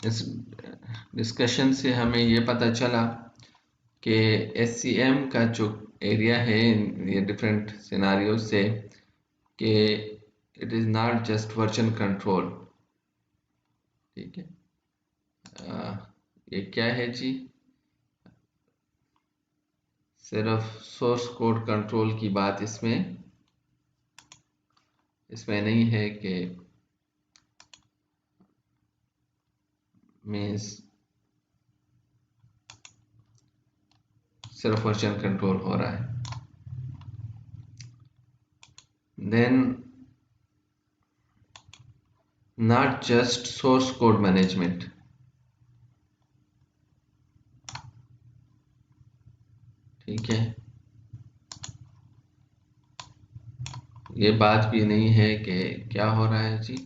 इस डिस्कशन से हमें ये पता चला कि SCM का जो एरिया है ये डिफरेंट सिनारियो से कि it is not just version control. ठीक है, ये क्या है जी? सिर्फ सोर्स कोड कंट्रोल की बात इसमें नहीं है कि मीन्स सिर्फ वर्जन कंट्रोल हो रहा है। Then not just source code management. ठीक है, ये बात भी नहीं है कि क्या हो रहा है जी,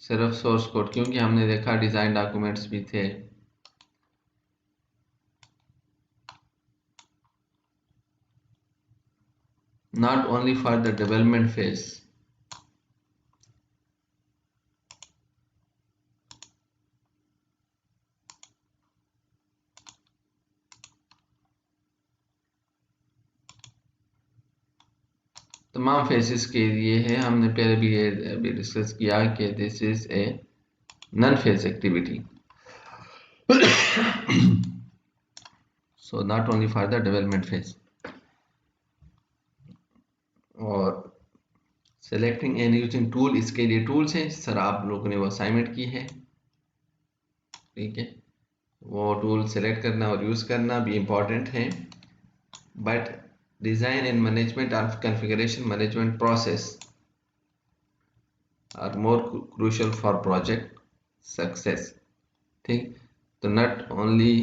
सिर्फ सोर्स कोड, क्योंकि हमने देखा डिज़ाइन डॉक्यूमेंट्स भी थे। Not only for the development phase. तमाम फेजेस के लिए है। हमने पहले भी ये अभी डिस्कस किया कि this is a non phase activity, so not only for the development phase. और सेलेक्टिंग एंड यूजिंग टूल, इसके लिए टूल्स हैं सर, आप लोगों ने वो असाइनमेंट की है। ठीक है, वो टूल सेलेक्ट करना और यूज़ करना भी इम्पॉर्टेंट है। But design and management of configuration management process are more crucial for project success. ठीक, तो not only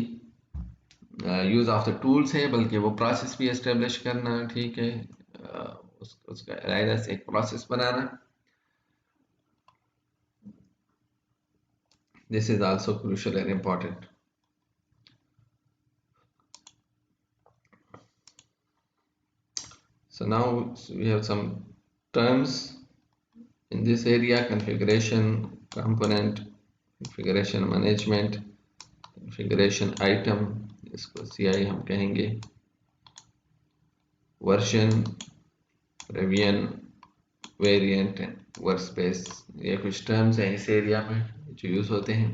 use of the tools है बल्कि वो प्रोसेस भी एस्टेब्लिश करना। ठीक है, उसका इरादा से एक process banana, this is also crucial and important. So now we have some terms in this area: configuration component, configuration management, configuration item, इसको CI हम कहेंगे, version, revision, variant and workspace। ये कुछ terms हैं इस एरिया में जो use होते हैं।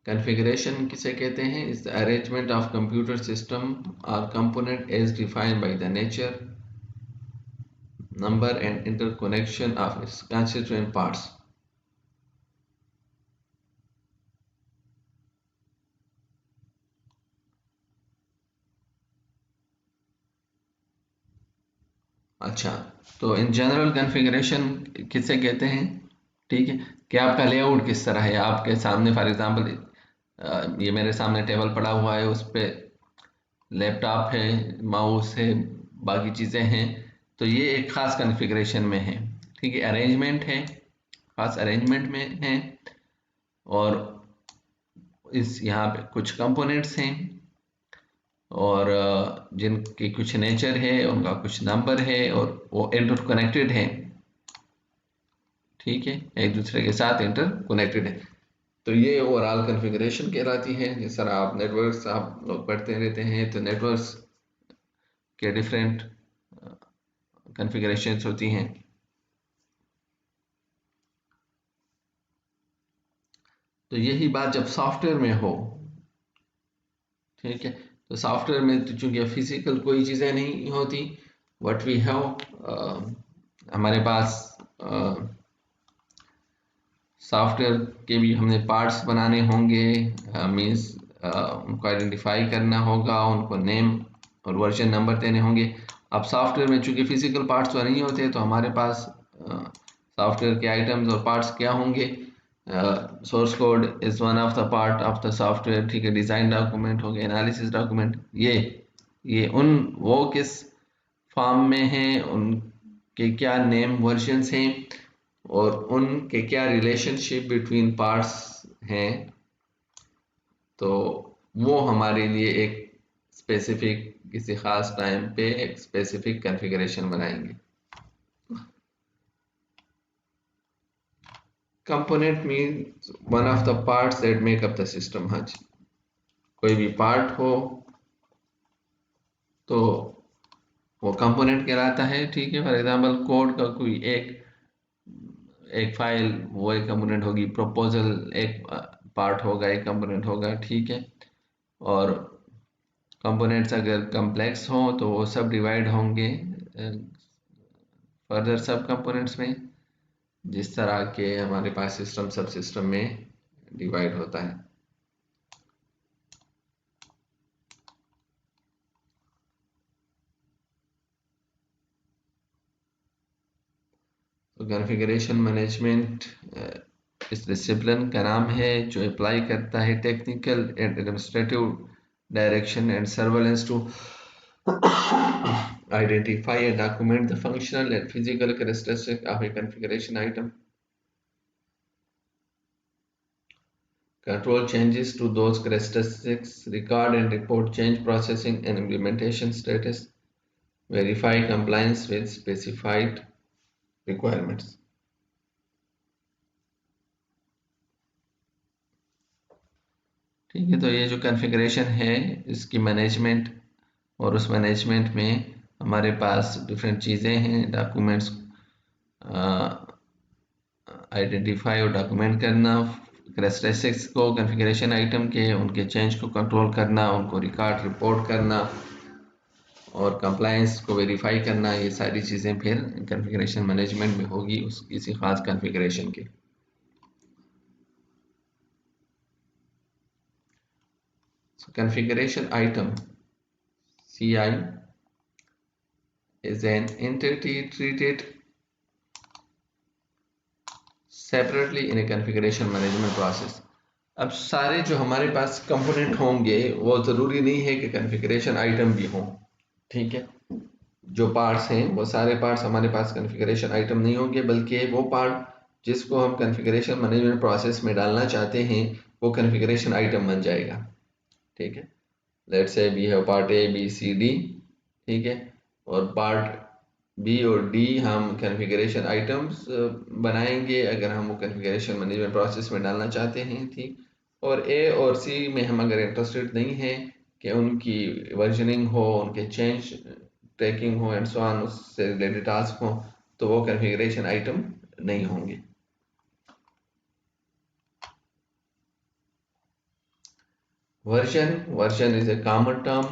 Configuration किसे कहते हैं? Is the arrangement of computer system or component as defined by the nature, number and interconnection of its constituent parts। अच्छा, तो इन जनरल कॉन्फ़िगरेशन किसे कहते हैं? ठीक है, कि आपका लेआउट किस तरह है। आपके सामने फॉर एग्जांपल ये मेरे सामने टेबल पड़ा हुआ है, उस पे लैपटॉप है, माउस है, बाकी चीज़ें हैं, तो ये एक ख़ास कॉन्फ़िगरेशन में है। ठीक है, अरेंजमेंट है, ख़ास अरेंजमेंट में है, और इस यहाँ पे कुछ कंपोनेंट्स हैं और जिनकी कुछ नेचर है, उनका कुछ नंबर है और वो इंटरकनेक्टेड हैं। ठीक है, एक दूसरे के साथ इंटरकनेक्टेड है, तो ये ओवरऑल कॉन्फ़िगरेशन कहलाती है। जिस तरह आप नेटवर्क्स आप लोग पढ़ते रहते हैं, तो नेटवर्क्स के डिफरेंट कॉन्फ़िगरेशंस होती हैं। तो यही बात जब सॉफ्टवेयर में हो, ठीक है, तो सॉफ्टवेयर में तो चूंकि फिजिकल कोई चीज़ें नहीं होती, व्हाट वी हैव, हमारे पास सॉफ्टवेयर के भी हमने पार्ट्स बनाने होंगे, मीन्स उनको आइडेंटिफाई करना होगा, उनको नेम और वर्जन नंबर देने होंगे। अब सॉफ्टवेयर में चूंकि फिजिकल पार्ट्स तो नहीं होते, तो हमारे पास सॉफ्टवेयर के आइटम्स और पार्ट्स क्या होंगे? Source code is one of the part of the software. ठीक है, डिज़ाइन डॉक्यूमेंट हो गए, एनालिसिस डॉक्यूमेंट, ये उन वो किस फॉर्म में हैं, उनके क्या नेम वर्जन्स हैं और उनके क्या रिलेशनशिप बिटवीन पार्ट्स हैं, तो वो हमारे लिए एक स्पेसिफिक किसी ख़ास टाइम पे एक स्पेसिफिक कॉन्फ़िगरेशन बनाएंगे। Component means one of the parts that make up the system. हाँ जी, कोई भी पार्ट हो तो वो कंपोनेंट कहलाता है। ठीक है, फॉर एग्जांपल कोड का कोई एक एक फाइल वो एक कंपोनेंट होगी, प्रपोजल एक पार्ट होगा, एक कंपोनेंट होगा। ठीक है, और कंपोनेंट्स अगर कम्प्लेक्स हो तो वो सब डिवाइड होंगे फर्दर सब कंपोनेंट्स में, जिस तरह के हमारे पास सिस्टम सब सिस्टम में डिवाइड होता है। तो कॉन्फ़िगरेशन मैनेजमेंट इस डिसिप्लिन का नाम है जो अप्लाई करता है technical and administrative direction and surveillance to identify and document the functional and physical characteristics of a configuration item, control changes to those characteristics, record and report change processing and implementation status, verify compliance with specified requirements। ठीक है, तो ये जो configuration है इसकी management, और उस management में हमारे पास डिफरेंट चीज़ें हैं। डॉक्यूमेंट्स आइडेंटिफाई और डॉक्यूमेंट करना, कैरेक्टरिस्टिक्स को कॉन्फ़िगरेशन आइटम के उनके चेंज को कंट्रोल करना, उनको रिकॉर्ड रिपोर्ट करना और कंप्लायंस को वेरीफाई करना, ये सारी चीज़ें फिर कॉन्फ़िगरेशन मैनेजमेंट में होगी उस किसी ख़ास कॉन्फ़िगरेशन के। Configuration item CI is an entity treated separately in a configuration management process। अब सारे जो हमारे पास कंपोनेंट होंगे वो ज़रूरी नहीं है कि कॉन्फ़िगरेशन आइटम भी हों। ठीक है, जो पार्ट्स हैं वो सारे पार्ट्स हमारे पास कॉन्फ़िगरेशन आइटम नहीं होंगे, बल्कि वो पार्ट जिसको हम कॉन्फ़िगरेशन मैनेजमेंट प्रोसेस में डालना चाहते हैं वो कॉन्फ़िगरेशन आइटम बन जाएगा। ठीक है, let's say we have part A B C D. ठीक है, और पार्ट बी और डी हम कॉन्फ़िगरेशन आइटम्स बनाएंगे अगर हम वो कॉन्फ़िगरेशन मैनेजमेंट प्रोसेस में डालना चाहते हैं। ठीक, और ए और सी में हम अगर इंटरेस्टेड नहीं हैं कि उनकी वर्जनिंग हो, उनके चेंज ट्रैकिंग हो एंड सो ऑन, उससे रिलेटेड टास्क हो, तो वो कॉन्फ़िगरेशन आइटम नहीं होंगे। Version is a common term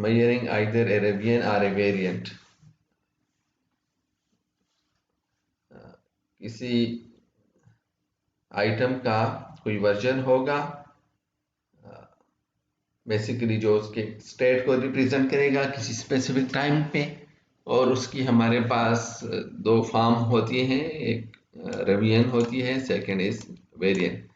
measuring either a revision or a variant। किसी आइटम का कोई वर्जन होगा बेसिकली जो उसके स्टेट को रिप्रेजेंट करेगा किसी स्पेसिफिक टाइम पे, और उसकी हमारे पास दो फॉर्म होती हैं, एक रिवीजन होती है, second is variant.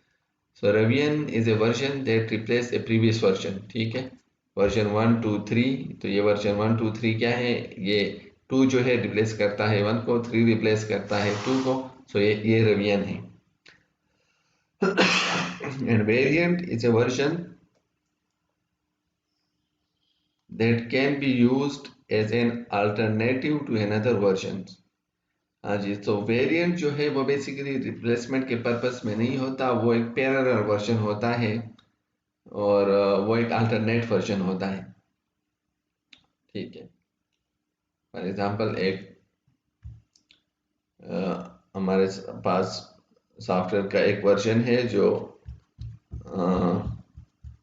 So revision is a version that replace A previous version. ठीक है, वर्जन 1 2 3, तो ये वर्जन 1 2 3 क्या है, ये 2 जो है रिप्लेस करता है 1 को, 3 रिप्लेस करता है 2 को। सो ये रिवीजन है। End variant is a version that can be used as an alternative to another version। हाँ जी, तो वेरिएंट जो है वो बेसिकली रिप्लेसमेंट के पर्पस में नहीं होता, वो एक पैरेलल वर्जन होता है और वो एक अल्टरनेट वर्जन होता है। ठीक है, फॉर एग्जांपल एक हमारे पास सॉफ्टवेयर का एक वर्जन है जो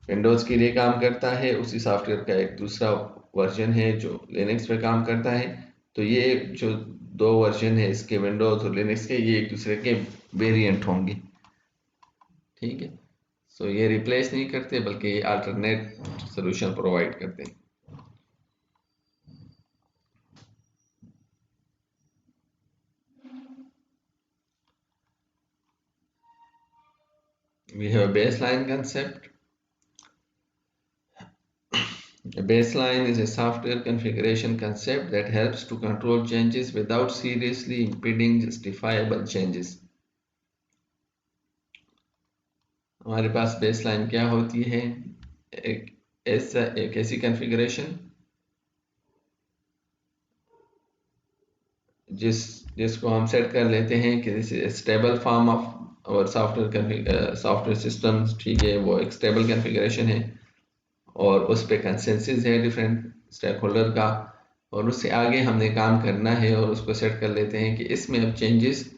विंडोज़ के लिए काम करता है, उसी सॉफ्टवेयर का एक दूसरा वर्जन है जो लिनक्स पे काम करता है। तो ये जो दो वर्जन है इसके, विंडोज़ और लिनक्स के, ये एक दूसरे के वेरिएंट होंगे। ठीक है, सो ये रिप्लेस नहीं करते बल्कि ये अल्टरनेट सोल्यूशन प्रोवाइड करते हैं। We have a baseline concept। A baseline is a software configuration concept that helps to control changes without seriously impeding justifiable changes। हमारे पास बेसलाइन क्या होती है, एक ऐसी कॉन्फ़िगरेशन जिसको हम सेट कर लेते हैं कि this is stable form of और सॉफ्टवेयर सिस्टम, ठीक है, वो एक स्टेबल कॉन्फ़िगरेशन है और उस पर कंसेंसस है डिफरेंट स्टेक होल्डर का, और उससे आगे हमने काम करना है और उसको सेट कर लेते हैं कि इसमें अब चेंजेस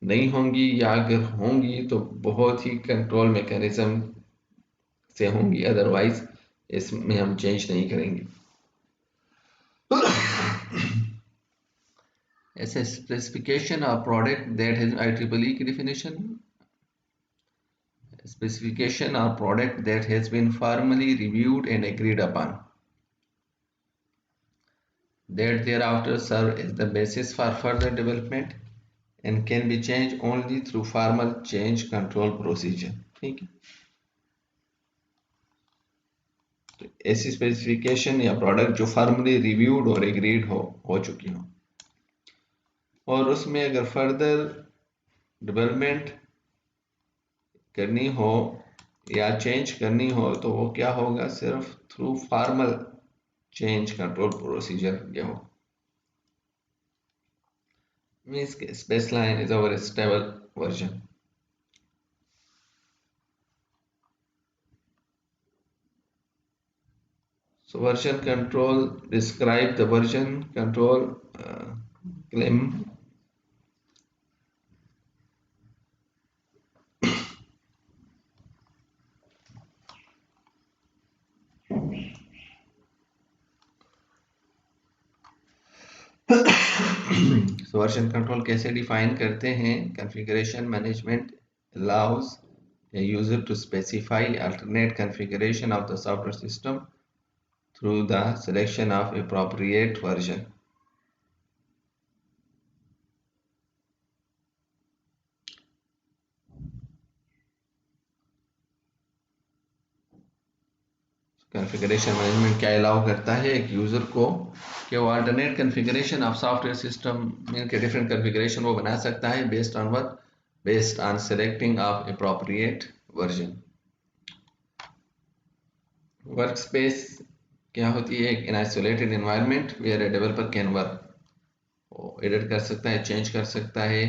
नहीं होंगी, या अगर होंगी तो बहुत ही कंट्रोल मैकेनिज्म से होंगी, अदरवाइज इसमें हम चेंज नहीं करेंगे। As a specification or product that has IEEE definition, specification or product that has been formally reviewed and agreed upon, that thereafter serve as the basis for further development and can be changed only through formal change control procedure। ठीक है, तो ऐसी specification या product जो formally reviewed और agreed हो चुकी हो, और उसमें अगर फर्दर डेवलपमेंट करनी हो या चेंज करनी हो तो वो क्या होगा, सिर्फ through formal change control procedure क्या हो। Means baseline is our stable version. So version control describe the version control claim so version control कैसे डिफाइन करते हैं? configuration management allows a user to specify alternate configuration of the software system through the selection of appropriate version। Configuration management क्या allow करता है एक user को कि वो alternate configuration of software system में के डिफरेंट कॉन्फ़िगरेशन वो बना सकता है based on selecting of appropriate version. Work space क्या होती है? एक isolated environment where a developer can work, वो एडिट कर सकता है, चेंज कर सकता है,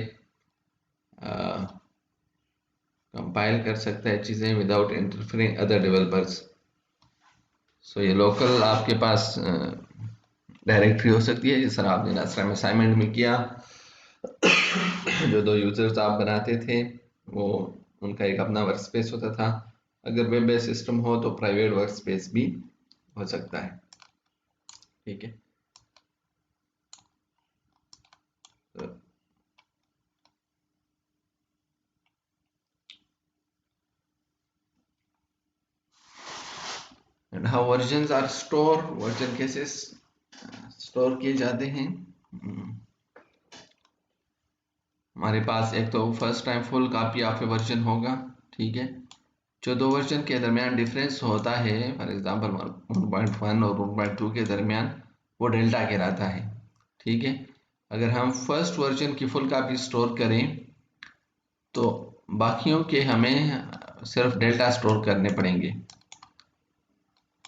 कंपाइल कर सकता है चीज़ें विदाउट इंटरफेयरिंग अदर डेवलपर्स। सो ये लोकल आपके पास डायरेक्टरी हो सकती है, जिस तरह आपने लास्ट टाइम असाइनमेंट में किया। जो दो यूजर्स आप बनाते थे वो उनका एक अपना वर्क स्पेस होता था, अगर वेब बेस्ड सिस्टम हो तो प्राइवेट वर्क स्पेस भी हो सकता है। ठीक है, and how versions are store, version कैसे स्टोर किए जाते हैं? हमारे पास एक तो first time full copy of a version होगा, ठीक है, जो दो वर्जन के दरमियान डिफरेंस होता है, फॉर एग्जांपल 1.1 और 1.2 के दरमियान, वो डेल्टा कहलाता है। ठीक है, अगर हम फर्स्ट वर्जन की फुल कॉपी स्टोर करें तो बाकियों के हमें सिर्फ डेल्टा स्टोर करने पड़ेंगे।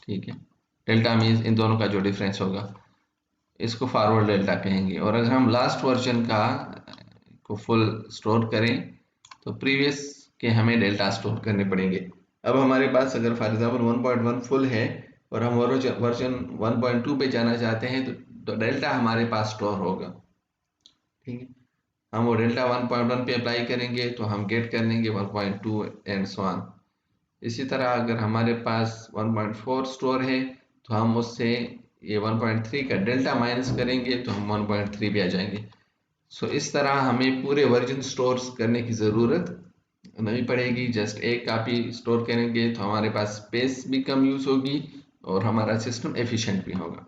ठीक है, डेल्टा मीन्स इन दोनों का जो डिफरेंस होगा, इसको फॉरवर्ड डेल्टा कहेंगे। और अगर हम लास्ट वर्जन का को फुल स्टोर करें तो प्रीवियस के हमें डेल्टा स्टोर करने पड़ेंगे। अब हमारे पास अगर फॉर एग्जांपल 1.1 फुल है और हम वर्जन 1.2 पे जाना चाहते हैं तो डेल्टा हमारे पास स्टोर होगा। ठीक है, हम वो डेल्टा 1.1 पे अप्लाई करेंगे तो हम गेट कर लेंगे 1.2 एंड सो ऑन। इसी तरह अगर हमारे पास 1.4 स्टोर है तो हम उससे ये 1.3 का डेल्टा माइनस करेंगे तो हम 1.3 पे आ जाएंगे। सो इस तरह हमें पूरे वर्जन स्टोर करने की ज़रूरत नहीं पड़ेगी, जस्ट एक कॉपी स्टोर करेंगे तो हमारे पास स्पेस भी कम यूज़ होगी और हमारा सिस्टम एफिशिएंट भी होगा।